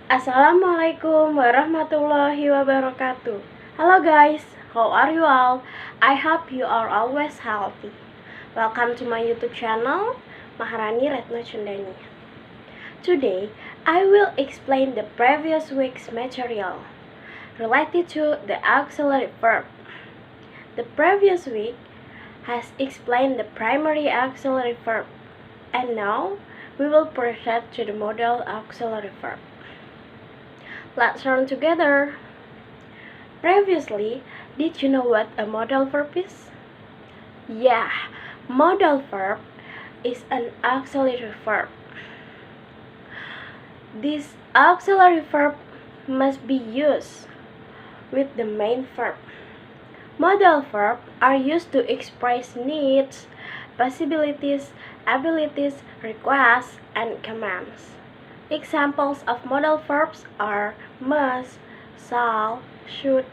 Assalamualaikum warahmatullahi wabarakatuh. Hello guys, how are you all? I hope you are always healthy. Welcome to my YouTube channel, Maharani Retno Cundani. Today, I will explain the previous week's material related to the auxiliary verb. The previous week has explained the primary auxiliary verb, and now we will proceed to the modal auxiliary verb. Let's learn together. Previously, did you know what a modal verb is? Yeah, modal verb is an auxiliary verb. This auxiliary verb must be used with the main verb. Modal verbs are used to express needs, possibilities, abilities, requests, and commands. Examples of modal verbs are must, shall, should,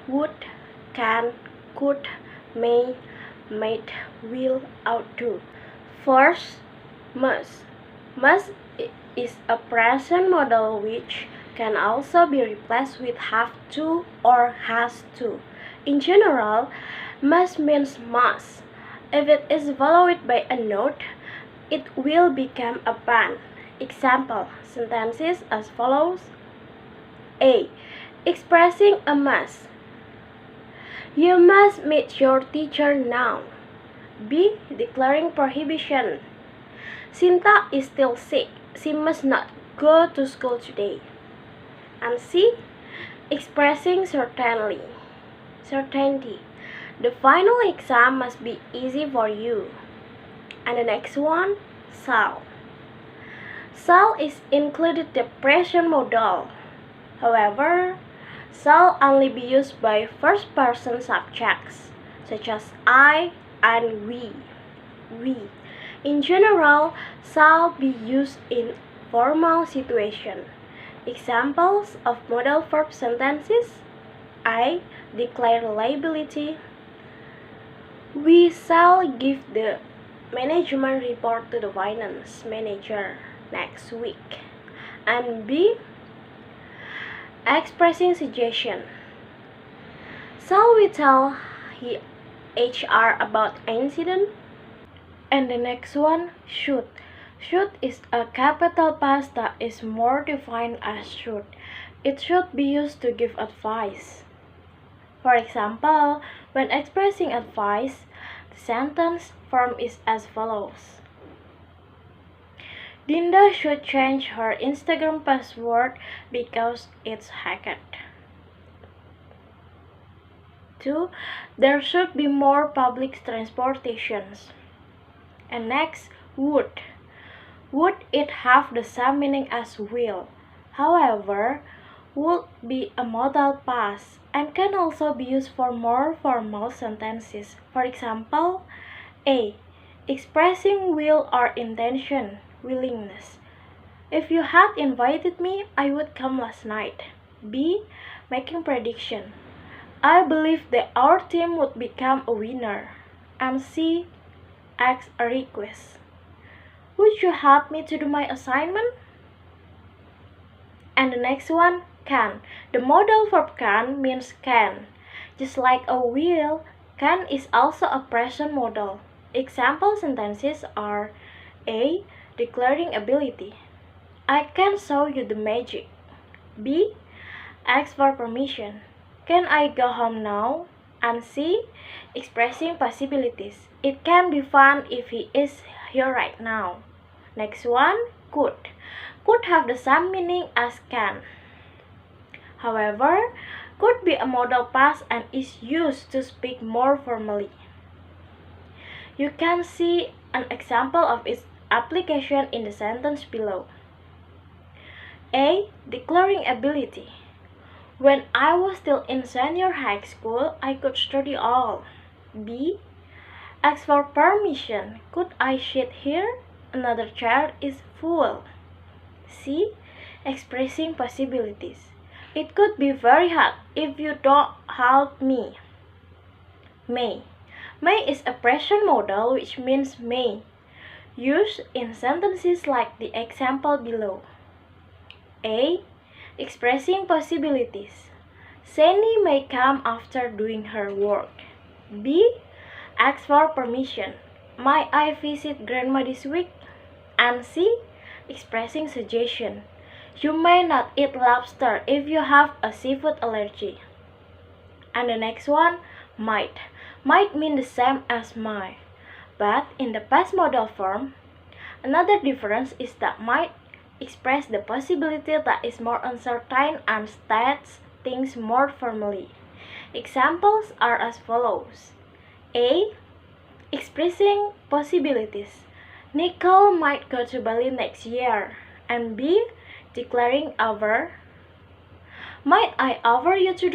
would, can, could, may, might, will, ought to. First, must. Must is a present modal which can also be replaced with have to or has to. In general, must means must. If it is followed by a note, it will become a band. Example sentences as follows. A. Expressing a must. You must meet your teacher now. B. Declaring prohibition. Sinta is still sick. She must not go to school today. And C. Expressing certainty. The final exam must be easy for you. And the next one, shall. Shall is included the present modal. However, shall only be used by first-person subjects, such as I and we. In general, shall be used in formal situation. Examples of modal verb sentences: I declare liability. We shall give the management report to the finance manager next week. And B. Expressing suggestion. Shall we tell HR about incident? And the next one, should. Should is a capital past that is more defined as should. It should be used to give advice. For example, when expressing advice, the sentence form is as follows. Dinda should change her Instagram password because it's hacked. 2. There should be more public transportations. And next, would. Would it have the same meaning as will? However, would be a modal past and can also be used for more formal sentences. For example, A. Expressing will or intention, willingness. If you had invited me, I would come last night. B. Making prediction. I believe that our team would become a winner. And C. Ask a request. Would you help me to do my assignment? And the next one, can. The modal verb can means can. Just like a will, can is also a present modal. Example sentences are A. Declaring ability. I can show you the magic. B. Ask for permission. Can I go home now? And C. Expressing possibilities. It can be fun if he is here right now. Next one, could. Could have the same meaning as can. However, could be a modal past and is used to speak more formally. You can see an example of its application in the sentence below. A. Declaring ability. When I was still in senior high school, I could study all. B. Ask for permission. Could I sit here? Another chair is full. C. Expressing possibilities. It could be very hard if you don't help me. May. May is a present modal which means may, used in sentences like the example below. A. expressing possibilities. Sani may come after doing her work. B. Ask for permission. Might I visit grandma this week? And C. Expressing suggestion. You may not eat lobster if you have a seafood allergy. And the next one, might. Might mean the same as might, but in the past modal form. Another difference is that might express the possibility that is more uncertain and states things more formally. Examples are as follows. A. Expressing possibilities. Nicole might go to Bali next year. And B. Declaring over. Might I offer you to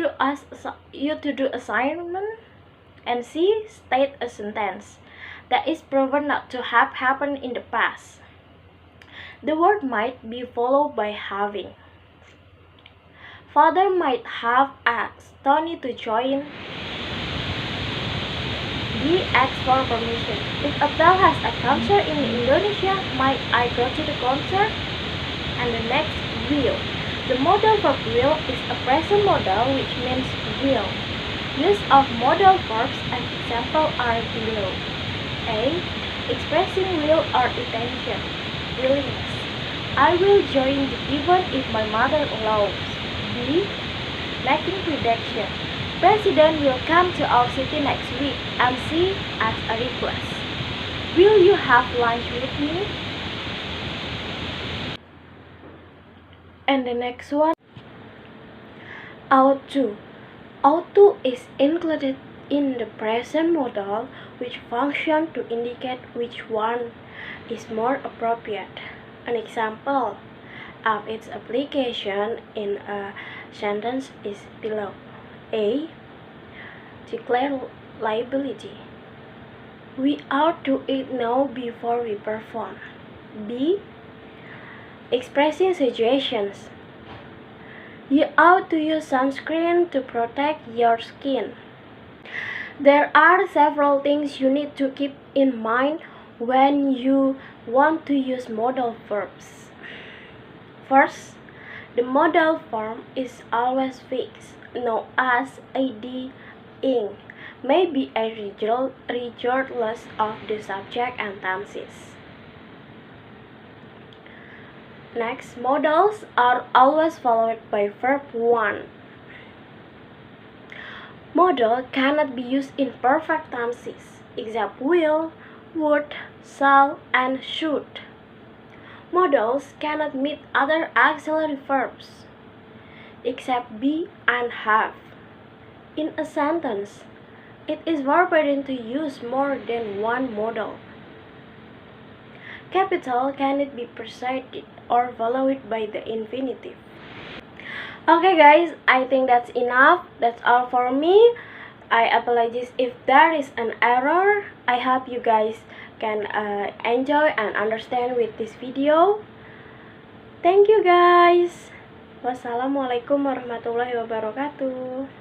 do assignment? And C. State a sentence that is proven not to have happened in the past. The word might be followed by having. Father might have asked Tony to join. B. Ask for permission. If Abdul has a concert in Indonesia, might I go to the concert? And the next, will. The modal verb will is a present modal which means will. Use of modal verbs as example are below. A. Expressing will or intention. Willingness. I will join the event if my mother allows. B. Making prediction. President will come to our city next week. And C. As a request. Will you have lunch with me? And the next one, ought to. Ought to is included in the present modal which function to indicate which one is more appropriate. An example of its application in a sentence is below. A. Declare liability. We ought to eat now before we perform. B. Expressing suggestions. You ought to use sunscreen to protect your skin. There are several things you need to keep in mind when you want to use modal verbs. First, the modal form is always fixed, known as ing, may be a regardless of the subject and tenses. Next, modals are always followed by verb 1. Modal cannot be used in perfect tenses, except will, would, shall, and should. Modals cannot meet other auxiliary verbs, except be and have. In a sentence, it is forbidden to use more than one modal. Capital cannot be preceded or followed by the infinitive. Okay guys, I think that's enough. That's all for me. I apologize if there is an error. I hope you guys can enjoy and understand with this video. Thank you guys. Wassalamualaikum warahmatullahi wabarakatuh.